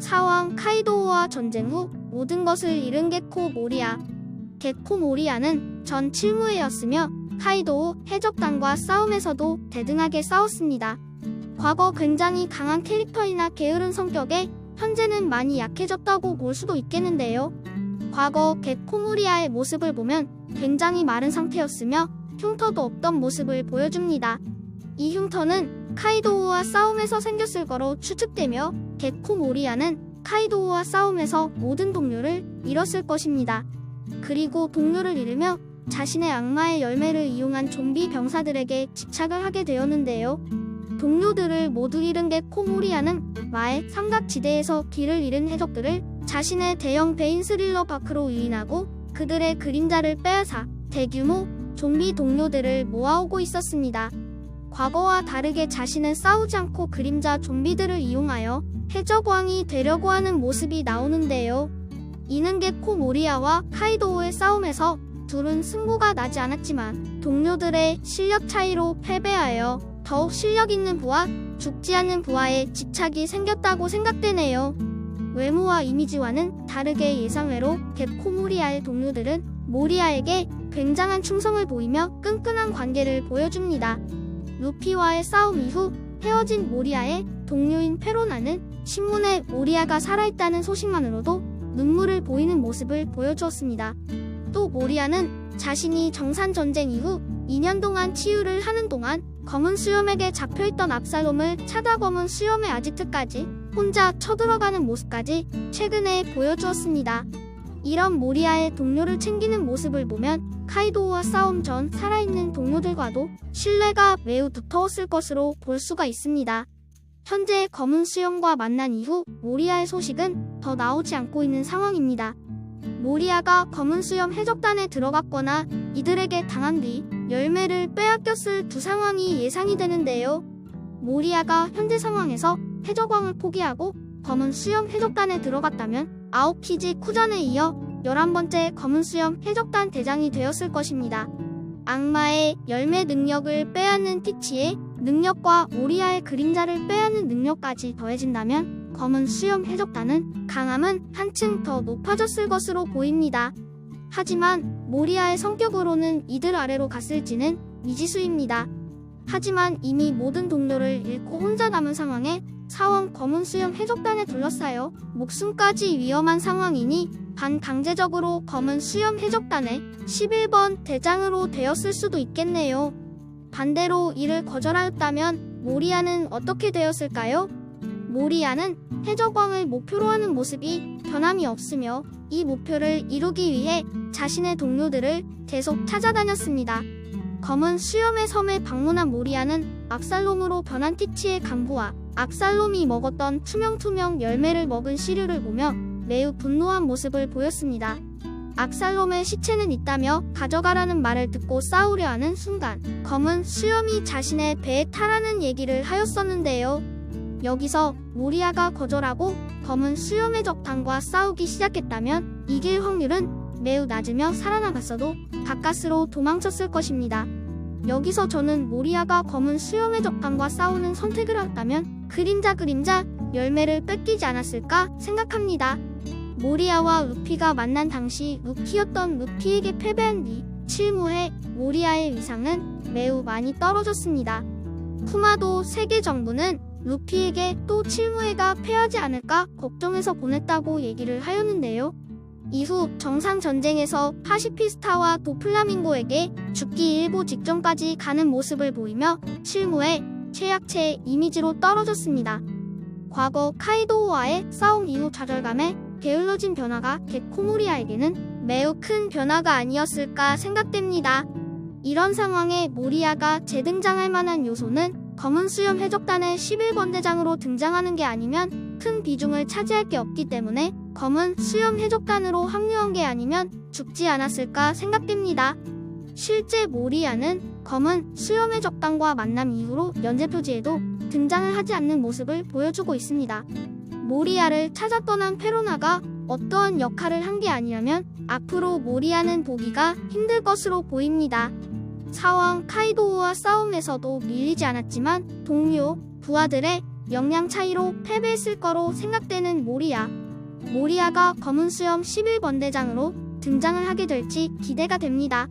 사왕 카이도우와 전쟁 후 모든 것을 잃은 게코 모리아. 게코 모리아는 전 칠무회였으며 카이도우 해적단과 싸움에서도 대등하게 싸웠습니다. 과거 굉장히 강한 캐릭터이나 게으른 성격에 현재는 많이 약해졌다고 볼 수도 있겠는데요. 과거 게코 모리아의 모습을 보면 굉장히 마른 상태였으며 흉터도 없던 모습을 보여줍니다. 이 흉터는 카이도우와 싸움에서 생겼을 거로 추측되며 게코 모리아는 카이도우와 싸움에서 모든 동료를 잃었을 것입니다. 그리고 동료를 잃으며 자신의 악마의 열매를 이용한 좀비 병사들에게 집착을 하게 되었는데요. 동료들을 모두 잃은 게코 모리아는 마의 삼각지대에서 길을 잃은 해적들을 자신의 대형 배인 스릴러 바크로 유인하고 그들의 그림자를 빼앗아 대규모 좀비 동료들을 모아오고 있었습니다. 과거와 다르게 자신은 싸우지 않고 그림자 좀비들을 이용하여 해적왕이 되려고 하는 모습이 나오는데요. 이는 게코 모리아와 카이도우의 싸움에서 둘은 승부가 나지 않았지만 동료들의 실력 차이로 패배하여 더욱 실력 있는 부하, 죽지 않는 부하에 집착이 생겼다고 생각되네요. 외모와 이미지와는 다르게 예상외로 게코 모리아의 동료들은 모리아에게 굉장한 충성을 보이며 끈끈한 관계를 보여줍니다. 루피와의 싸움 이후 헤어진 모리아의 동료인 페로나는 신문에 모리아가 살아있다는 소식만으로도 눈물을 보이는 모습을 보여주었습니다. 또 모리아는 자신이 정산전쟁 이후 2년 동안 치유를 하는 동안 검은 수염에게 잡혀있던 압살롬을 찾아 검은 수염의 아지트까지 혼자 쳐들어가는 모습까지 최근에 보여주었습니다. 이런 모리아의 동료를 챙기는 모습을 보면 카이도우와 싸움 전 살아있는 동료들과도 신뢰가 매우 두터웠을 것으로 볼 수가 있습니다. 현재 검은 수염과 만난 이후 모리아의 소식은 더 나오지 않고 있는 상황입니다. 모리아가 검은 수염 해적단에 들어갔거나 이들에게 당한 뒤 열매를 빼앗겼을 두 상황이 예상이 되는데요. 모리아가 현재 상황에서 해적왕을 포기하고 검은 수염 해적단에 들어갔다면 아오키지 쿠전에 이어 11번째 검은 수염 해적단 대장이 되었을 것입니다. 악마의 열매 능력을 빼앗는 티치의 능력과 모리아의 그림자를 빼앗는 능력까지 더해진다면 검은 수염 해적단은 강함은 한층 더 높아졌을 것으로 보입니다. 하지만 모리아의 성격으로는 이들 아래로 갔을지는 미지수입니다. 하지만 이미 모든 동료를 잃고 혼자 남은 상황에 사원 검은 수염 해적단에 둘러싸여 목숨까지 위험한 상황이니 반강제적으로 검은 수염 해적단의 11번 대장으로 되었을 수도 있겠네요. 반대로 이를 거절하였다면 모리아는 어떻게 되었을까요? 모리아는 해적왕을 목표로 하는 모습이 변함이 없으며 이 목표를 이루기 위해 자신의 동료들을 계속 찾아다녔습니다. 검은 수염의 섬에 방문한 모리아는 압살롬으로 변한 티치의 간부와 압살롬이 먹었던 투명투명 열매를 먹은 시류를 보며 매우 분노한 모습을 보였습니다. 압살롬의 시체는 있다며 가져가라는 말을 듣고 싸우려 하는 순간 검은 수염이 자신의 배에 타라는 얘기를 하였었는데요. 여기서 모리아가 거절하고 검은 수염의 적단과 싸우기 시작했다면 이길 확률은 매우 낮으며 살아나갔어도 가까스로 도망쳤을 것입니다. 여기서 저는 모리아가 검은 수염의 적단과 싸우는 선택을 했다면 그림자 열매를 뺏기지 않았을까 생각합니다. 모리아와 루피가 만난 당시 루키였던 루피에게 패배한 뒤 칠무회 모리아의 위상은 매우 많이 떨어졌습니다. 쿠마도 세계 정부는 루피에게 또 칠무회가 패하지 않을까 걱정해서 보냈다고 얘기를 하였는데요. 이후 정상전쟁에서 파시피스타와 도플라밍고에게 죽기 일보 직전까지 가는 모습을 보이며 칠무회 최약체 이미지로 떨어졌습니다. 과거 카이도우와의 싸움 이후 좌절감에 게을러진 변화가 게코 모리아에게는 매우 큰 변화가 아니었을까 생각됩니다. 이런 상황에 모리아가 재등장할 만한 요소는 검은 수염 해적단의 11번 대장으로 등장하는 게 아니면 큰 비중을 차지할 게 없기 때문에 검은 수염 해적단으로 합류한 게 아니면 죽지 않았을까 생각됩니다. 실제 모리아는 검은 수염 해적단과 만남 이후로 연재 표지에도 등장을 하지 않는 모습을 보여주고 있습니다. 모리아를 찾아 떠난 페로나가 어떠한 역할을 한 게 아니라면 앞으로 모리아는 보기가 힘들 것으로 보입니다. 사왕 카이도우와 싸움에서도 밀리지 않았지만 동료, 부하들의 역량 차이로 패배했을 거로 생각되는 모리아. 모리아가 검은 수염 11번 대장으로 등장을 하게 될지 기대가 됩니다.